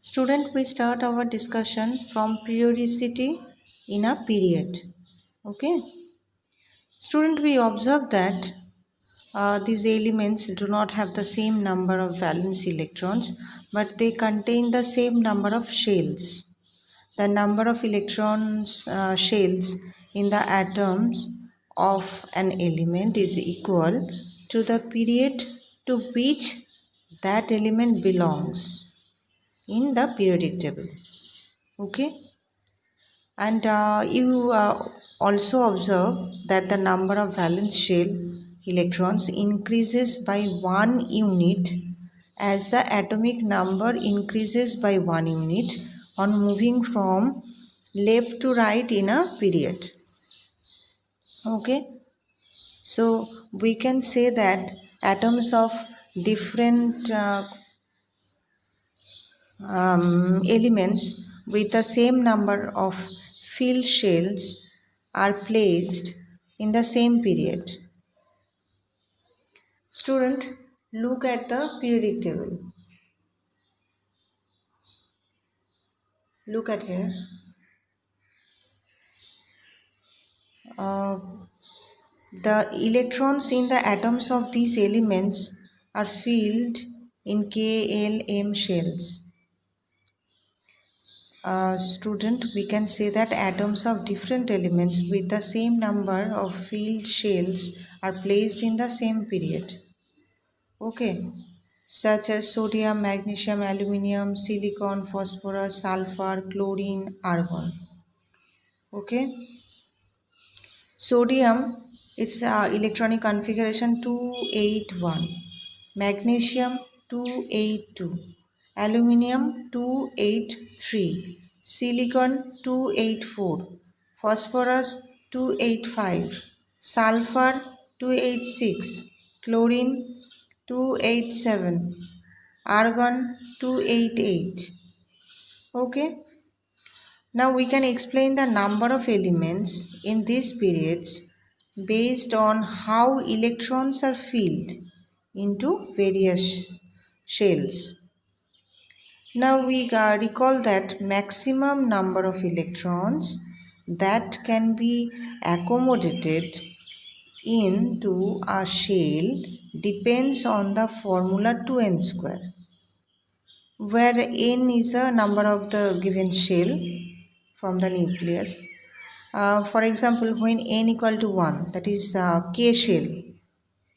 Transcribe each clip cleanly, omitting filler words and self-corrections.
Student, we start our discussion from periodicity in a period. Okay. Student, we observe that these elements do not have the same number of valence electrons, but they contain the same number of shells. The number of electrons shells in the atoms of an element is equal to the period to which that element belongs in the periodic table. Okay. And you also observe that the number of valence shell electrons increases by 1 unit as the atomic number increases by 1 unit on moving from left to right in a period. Okay, so we can say that atoms of different elements with the same number of field shells are placed in the same period. Student, look at the periodic table. Look at here. The electrons in the atoms of these elements are filled in K, L, M shells. Student, we can say that atoms of different elements with the same number of field shells are placed in the same period. Okay, such as sodium, magnesium, aluminium, silicon, phosphorus, sulfur, chlorine, argon. Okay, sodium, its electronic configuration 281, magnesium 282, aluminium 283, silicon 284, phosphorus 285, sulfur 286, chlorine 287, argon 288. Okay. Now we can explain the number of elements in these periods based on how electrons are filled into various shells. Now we recall that maximum number of electrons that can be accommodated into a shell depends on the formula 2n square, where n is the number of the given shell from the nucleus. For example, when n equal to 1, that is K shell,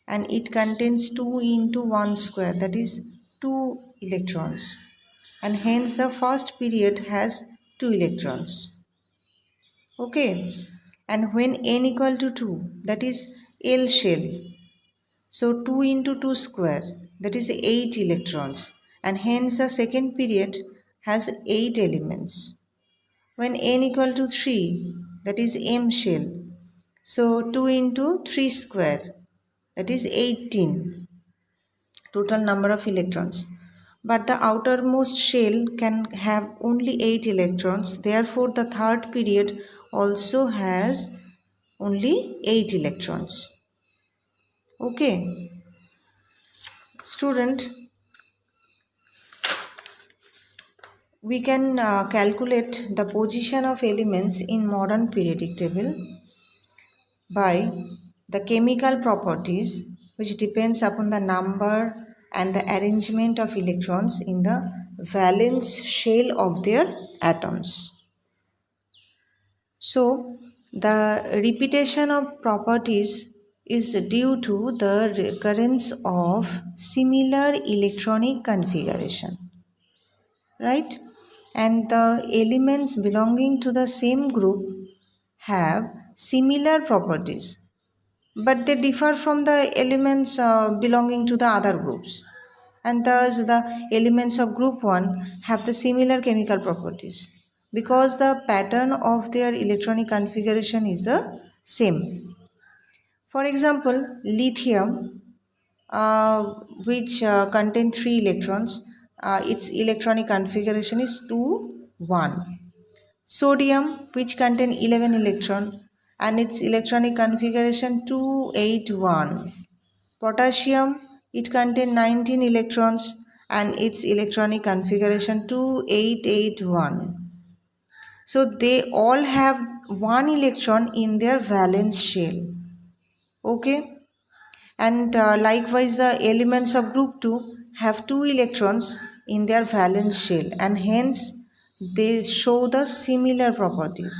and it contains 2 into 1 square, that is 2 electrons, and hence the first period has 2 electrons. Okay, and when n equal to 2, that is L shell, so 2 into 2 square, that is 8 electrons, and hence the second period has 8 elements. When n equal to 3, that is M shell, so 2 into 3 square, that is 18 total number of electrons. But the outermost shell can have only 8 electrons, therefore the third period also has only 8 electrons. Okay, student, we can calculate the position of elements in modern periodic table by the chemical properties, which depends upon the number and the arrangement of electrons in the valence shell of their atoms. So the repetition of properties is due to the recurrence of similar electronic configuration, right? And the elements belonging to the same group have similar properties, but they differ from the elements belonging to the other groups, and thus the elements of group 1 have the similar chemical properties because the pattern of their electronic configuration is the same. For example, lithium, which contain 3 electrons, its electronic configuration is 2 1. Sodium, which contain 11 electron, and its electronic configuration 281. Potassium, it contain 19 electrons and its electronic configuration 2881. So they all have one electron in their valence shell. Okay, and likewise the elements of group 2 have 2 electrons in their valence shell, and hence they show the similar properties,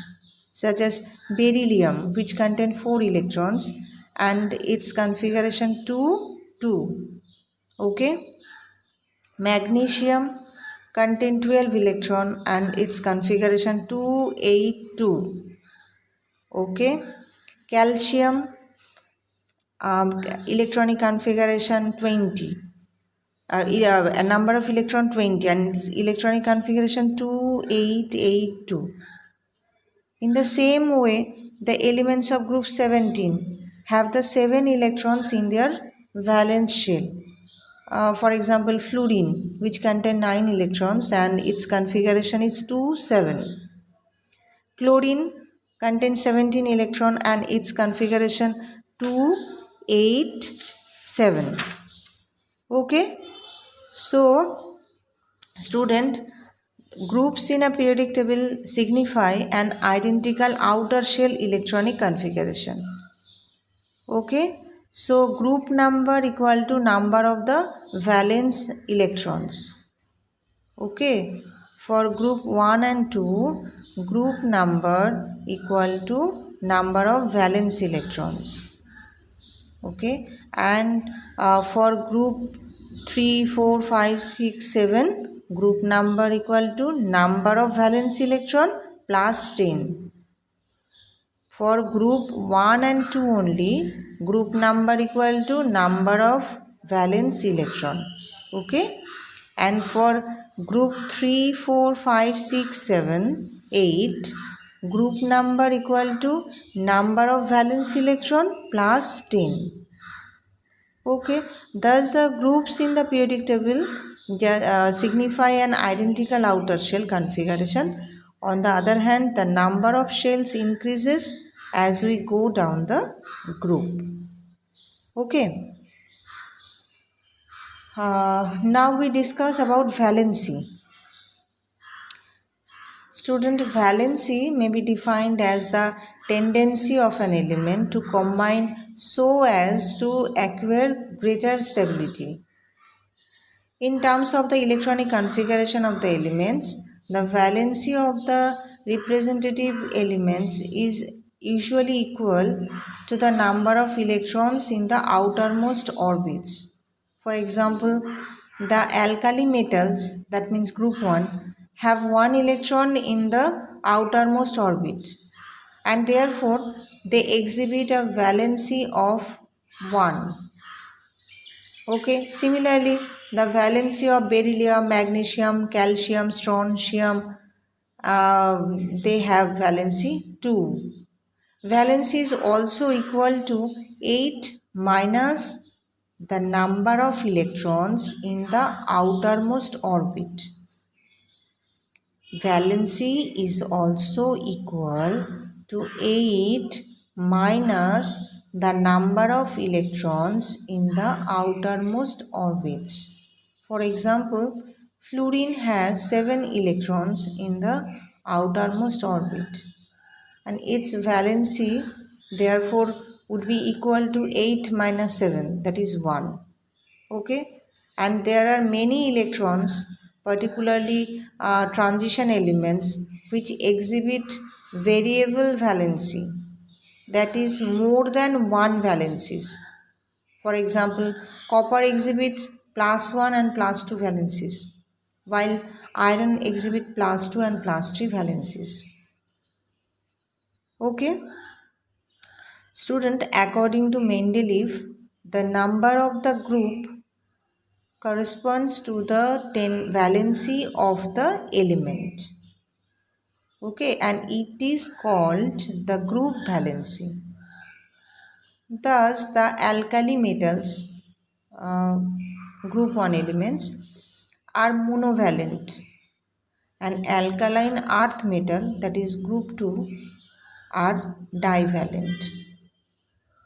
such as beryllium, which contain 4 electrons and its configuration 2 2. Okay, magnesium contain 12 electron and its configuration 282. Okay, calcium electronic configuration 20, a number of electron 20 and its electronic configuration 2882. In the same way, the elements of group 17 have the 7 electrons in their valence shell. For example, fluorine, which contain 9 electrons and its configuration is 2 7. Chlorine contains 17 electron and its configuration 2 8 7. Okay, so student, groups in a periodic table signify an identical outer shell electronic configuration. Okay, so group number equal to number of the valence electrons. Okay, for group 1 and 2, group number equal to number of valence electrons. Okay, and for group 3 4 5 6 7, group number equal to number of valence electron plus 10. For group 1 and 2 only, group number equal to number of valence electron. Okay, and for group 3 4 5 6 7 8, group number equal to number of valence electron plus 10. Okay, thus the groups in the periodic table signify an identical outer shell configuration. On the other hand, the number of shells increases as we go down the group. Okay, now we discuss about valency. Student, valency may be defined as the tendency of an element to combine so as to acquire greater stability. In terms of the electronic configuration of the elements, the valency of the representative elements is usually equal to the number of electrons in the outermost orbits. For example, the alkali metals, that means group 1, have 1 electron in the outermost orbit, and therefore they exhibit a valency of 1. Okay, similarly, the valency of beryllium, magnesium, calcium, strontium, they have valency 2. Valency is also equal to 8 minus the number of electrons in the outermost orbit. Valency is also equal to 8 minus the number of electrons in the outermost orbits. For example, fluorine has 7 electrons in the outermost orbit, and its valency therefore would be equal to 8 minus 7, that is 1. Okay, and there are many electrons, particularly transition elements, which exhibit variable valency, that is more than 1 valencies. For example, copper exhibits plus 1 and plus 2 valencies, while iron exhibit plus 2 and plus 3 valencies. Okay, student, according to Mendeleev, the number of the group corresponds to the valency of the element. Okay, and it is called the group valency. Thus, the alkali metals, group 1 elements, are monovalent, and alkaline earth metal, that is group 2, are divalent.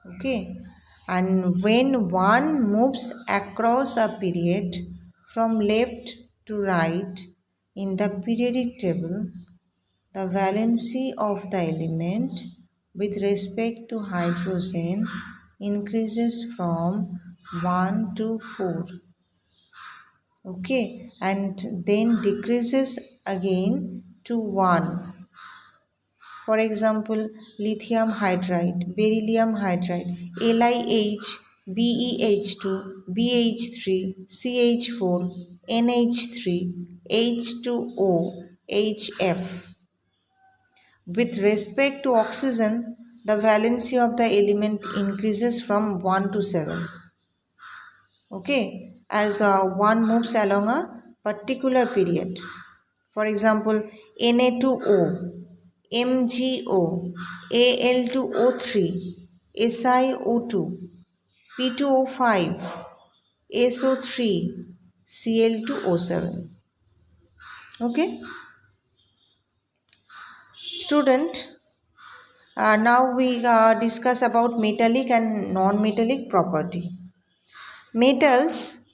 Okay, and when one moves across a period from left to right in the periodic table, the valency of the element with respect to hydrogen increases from 1 to 4. Okay, and then decreases again to 1. For example, lithium hydride, beryllium hydride, LiH, BeH2, BH3, CH4, NH3, H2O, HF. With respect to oxygen, the valency of the element increases from 1 to 7. Okay, as one moves along a particular period. For example, Na2O, MgO, Al2O3, SiO2, P2O5, SO3, Cl2O7. Okay, student, now we discuss about metallic and non-metallic property. Metals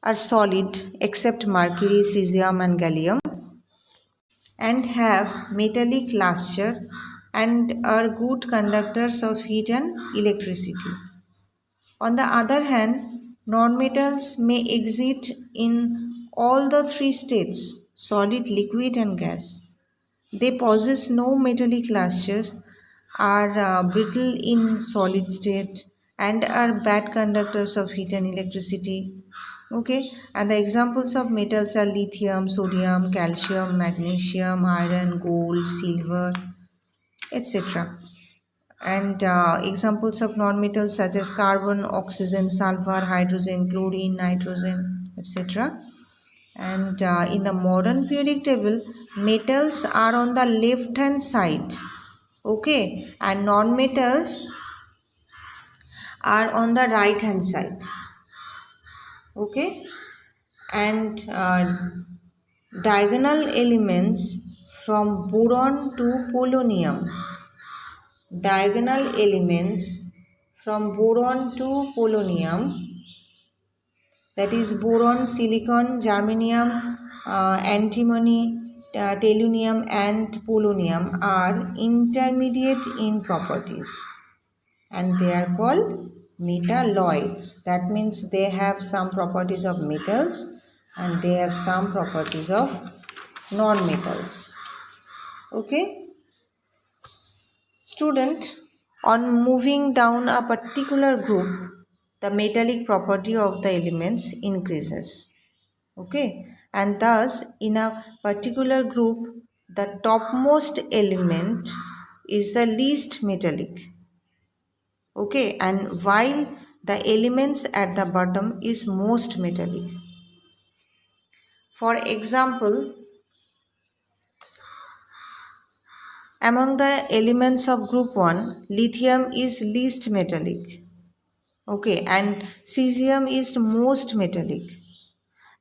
are solid except mercury, cesium and gallium, and have metallic luster and are good conductors of heat and electricity. On the other hand, nonmetals may exist in all the three states, solid, liquid and gas. They possess no metallic clusters, are brittle in solid state, and are bad conductors of heat and electricity. Okay, and the examples of metals are lithium, sodium, calcium, magnesium, iron, gold, silver, etc. And examples of nonmetals such as carbon, oxygen, sulfur, hydrogen, chlorine, nitrogen, etc. And in the modern periodic table, metals are on the left hand side, okay, and non-metals are on the right hand side, okay, and diagonal elements from boron to polonium, diagonal elements from boron to polonium, that is boron, silicon, germanium, antimony, tellurium and polonium are intermediate in properties and they are called metalloids. That means they have some properties of metals and they have some properties of non-metals. Okay? Student, on moving down a particular group, the metallic property of the elements increases. Okay, and thus in a particular group, the topmost element is the least metallic. Okay, and while the elements at the bottom is most metallic. For example, among the elements of group 1, lithium is least metallic. Okay, and cesium is most metallic.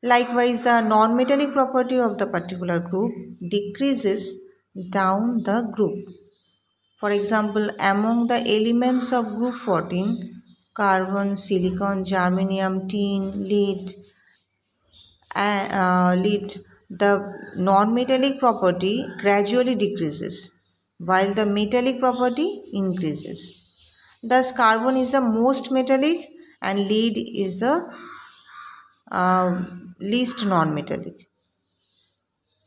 Likewise, the non-metallic property of the particular group decreases down the group. For example, among the elements of group 14, carbon, silicon, germanium, tin, lead, the non-metallic property gradually decreases, while the metallic property increases. Thus, carbon is the most metallic and lead is the least non-metallic.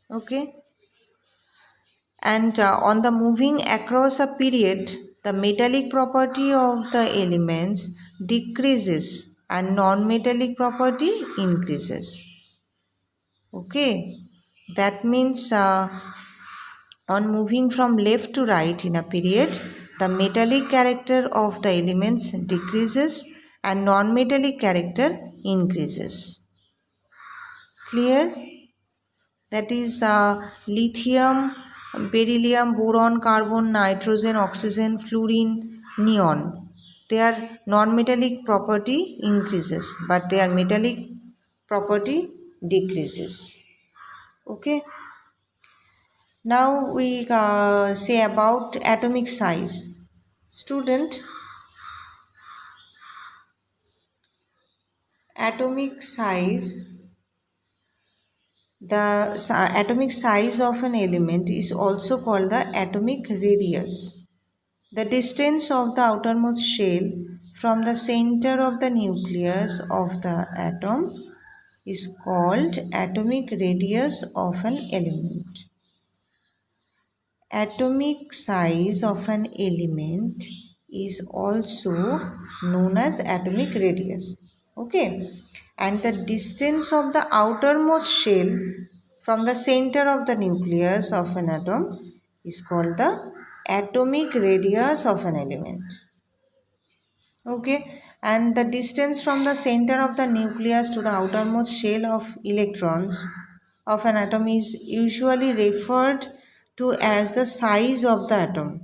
Okay, and on the moving across a period, the metallic property of the elements decreases and non-metallic property increases. Okay, that means on moving from left to right in a period, the metallic character of the elements decreases and non-metallic character increases. Clear? That is lithium, beryllium, boron, carbon, nitrogen, oxygen, fluorine, neon. Their non-metallic property increases, but their metallic property decreases. Okay. Now we say about atomic size. Student, atomic size The atomic size of an element is also called the atomic radius. The distance of the outermost shell from the center of the nucleus of the atom is called atomic radius of an element. Atomic size of an element is also known as atomic radius. Okay, and the distance of the outermost shell from the center of the nucleus of an atom is called the atomic radius of an element. Okay, and the distance from the center of the nucleus to the outermost shell of electrons of an atom is usually referred to as the size of the atom.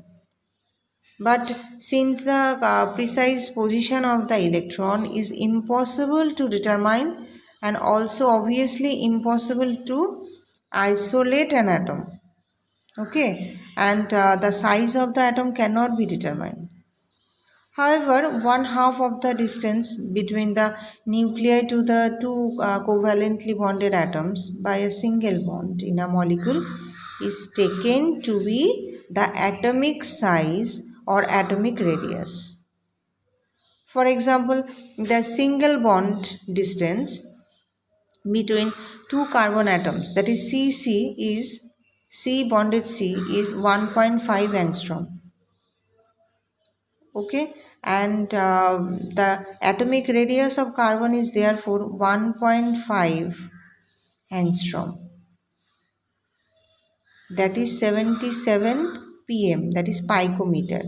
But since the precise position of the electron is impossible to determine and also obviously impossible to isolate an atom, okay, and the size of the atom cannot be determined. However, one half of the distance between the nuclei to the two covalently bonded atoms by a single bond in a molecule is taken to be the atomic size or atomic radius. For example, the single bond distance between two carbon atoms, that is C bonded C is 1.5 angstrom. Okay, and the atomic radius of carbon is therefore 1.5 angstrom, that is 77 pm, that is picometer.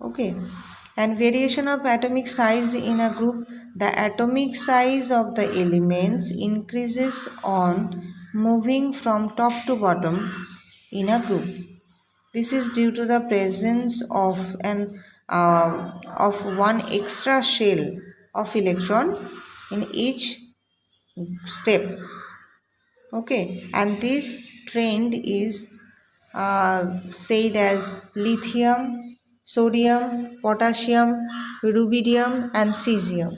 Okay, and variation of atomic size in a group, the atomic size of the elements increases on moving from top to bottom in a group. This is due to the presence of one extra shell of electron in each step. Okay, and this trend is said as lithium, sodium, potassium, rubidium, and cesium.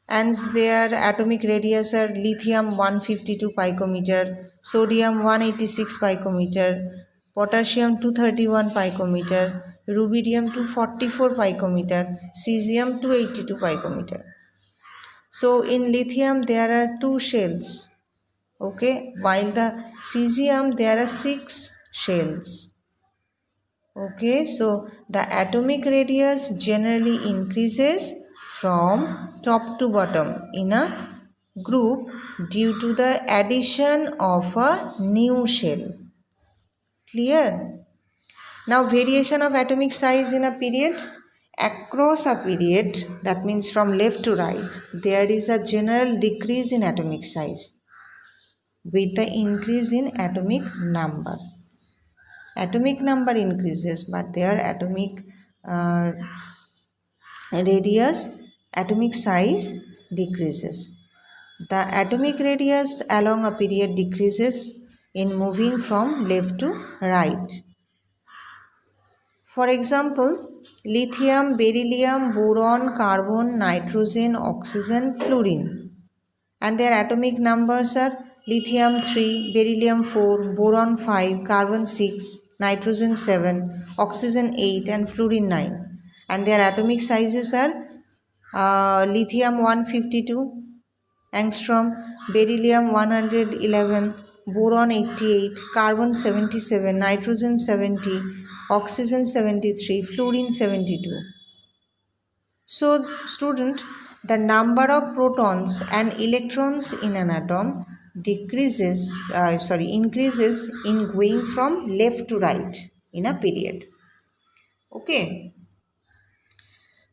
And their atomic radius are lithium 152 picometer, sodium 186 picometer, potassium 231 picometer, rubidium 244 picometer, cesium 282 picometer. So in lithium there are two shells, okay, while the cesium there are 6 shells. Okay, so the atomic radius generally increases from top to bottom in a group due to the addition of a new shell. Clear? Now variation of atomic size in a period. Across a period, that means from left to right, there is a general decrease in atomic size with the increase in atomic number. Atomic number increases, but their atomic radius, atomic size decreases. The atomic radius along a period decreases in moving from left to right. For example, lithium, beryllium, boron, carbon, nitrogen, oxygen, fluorine. And their atomic numbers are lithium 3, beryllium 4, boron 5, carbon 6, nitrogen 7, oxygen 8, and fluorine 9. And their atomic sizes are lithium 152 angstrom, beryllium 111, boron 88, carbon 77, nitrogen 70, oxygen 73, fluorine 72. So, student, the number of protons and electrons in an atom increases in going from left to right in a period. Okay,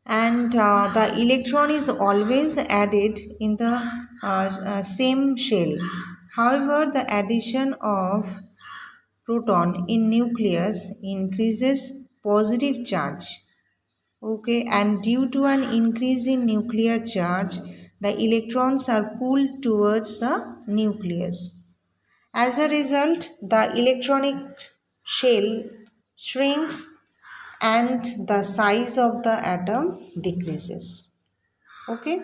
and the electron is always added in the same shell. However, the addition of proton in nucleus increases positive charge. Okay, and due to an increase in nuclear charge, the electrons are pulled towards the nucleus. As a result, the electronic shell shrinks and the size of the atom decreases. Okay.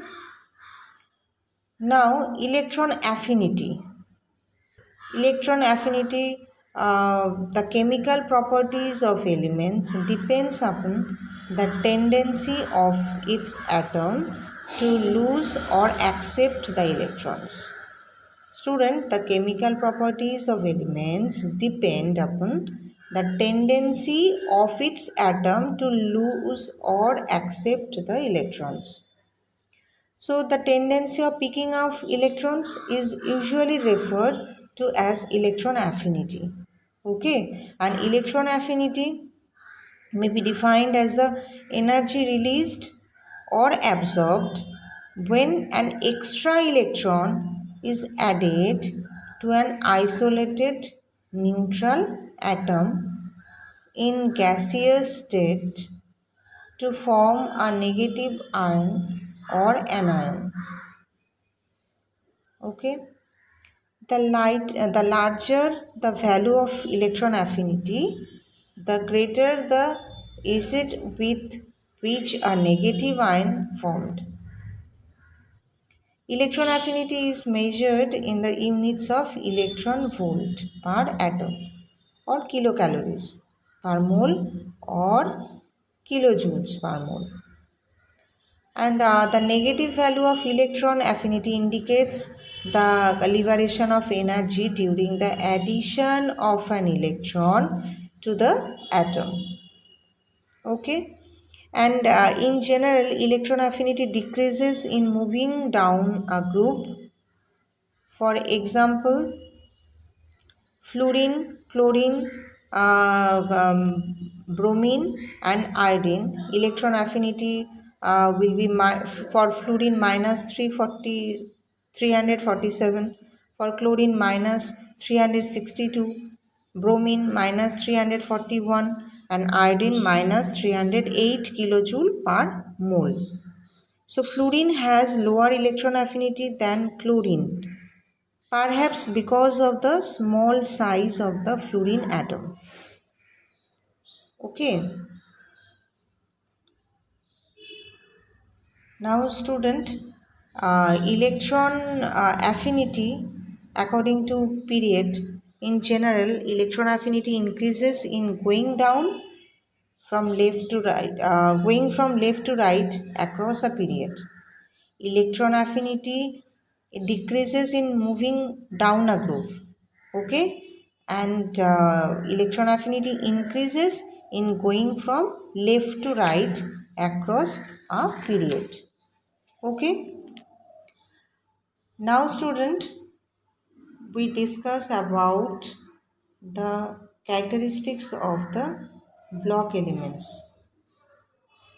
Now, electron affinity. Electron affinity, the chemical properties of elements depends upon the tendency of its atom to lose or accept the electrons. Student, the chemical properties of elements depend upon the tendency of its atom to lose or accept the electrons. So the tendency of picking up electrons is usually referred to as electron affinity. Okay, and electron affinity may be defined as the energy released or absorbed when an extra electron is added to an isolated neutral atom in gaseous state to form a negative ion or anion. Okay, the larger the value of electron affinity, the greater the acid with which a negative ion formed. Electron affinity is measured in the units of electron volt per atom or kilocalories per mole or kilojoules per mole. And the negative value of electron affinity indicates the liberation of energy during the addition of an electron to the atom. Okay, and in general, electron affinity decreases in moving down a group. For example, fluorine, chlorine, bromine and iodine. Electron affinity will be for fluorine minus 347, for chlorine minus 362, bromine minus 341 and iodine minus 308 kilojoule per mole. So fluorine has lower electron affinity than chlorine, perhaps because of the small size of the fluorine atom. Okay. Now student, electron affinity according to period, in general electron affinity increases in going down from left to right, across a period. Electron affinity decreases in moving down a groove. Okay, and electron affinity increases in going from left to right across a period. Okay, now student, we discuss about the characteristics of the block elements,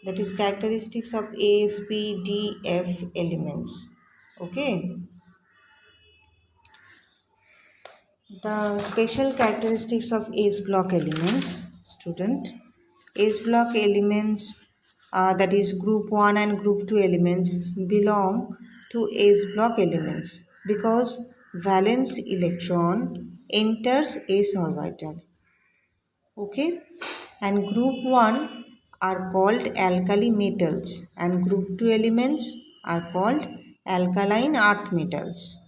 that is characteristics of A, S, P, D, F elements. Okay, the special characteristics of S block elements, student. S block elements, that is group 1 and group 2 elements, belong to S block elements because valence electron enters S orbital. Okay, and group 1 are called alkali metals and group 2 elements are called alkaline earth metals.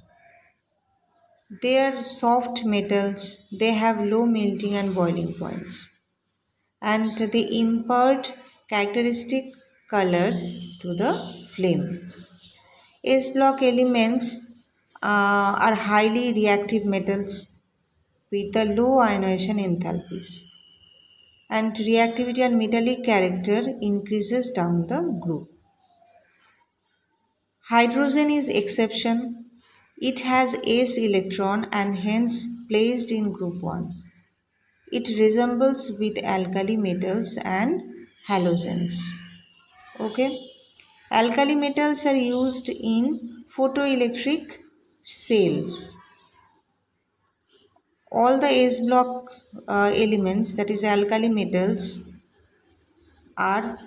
They are soft metals, they have low melting and boiling points, and they impart characteristic colors to the flame. S block elements are highly reactive metals with a low ionization enthalpies, and reactivity and metallic character increases down the group. Hydrogen is exception. It has S electron and hence placed in group 1. It resembles with alkali metals and halogens. Okay. Alkali metals are used in photoelectric cells. All the S block elements, that is alkali metals, are,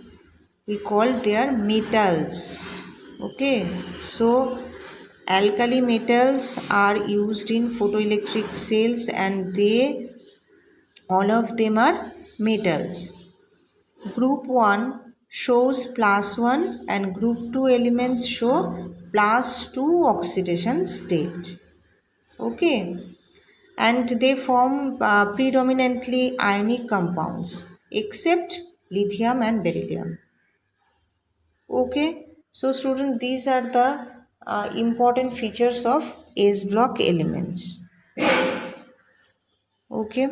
we call their metals. Okay, so alkali metals are used in photoelectric cells and all of them are metals. Group 1 shows +1 and group 2 elements show +2 oxidation state. Okay, and they form predominantly ionic compounds except lithium and beryllium. Okay, so student, these are the important features of S block elements. Okay.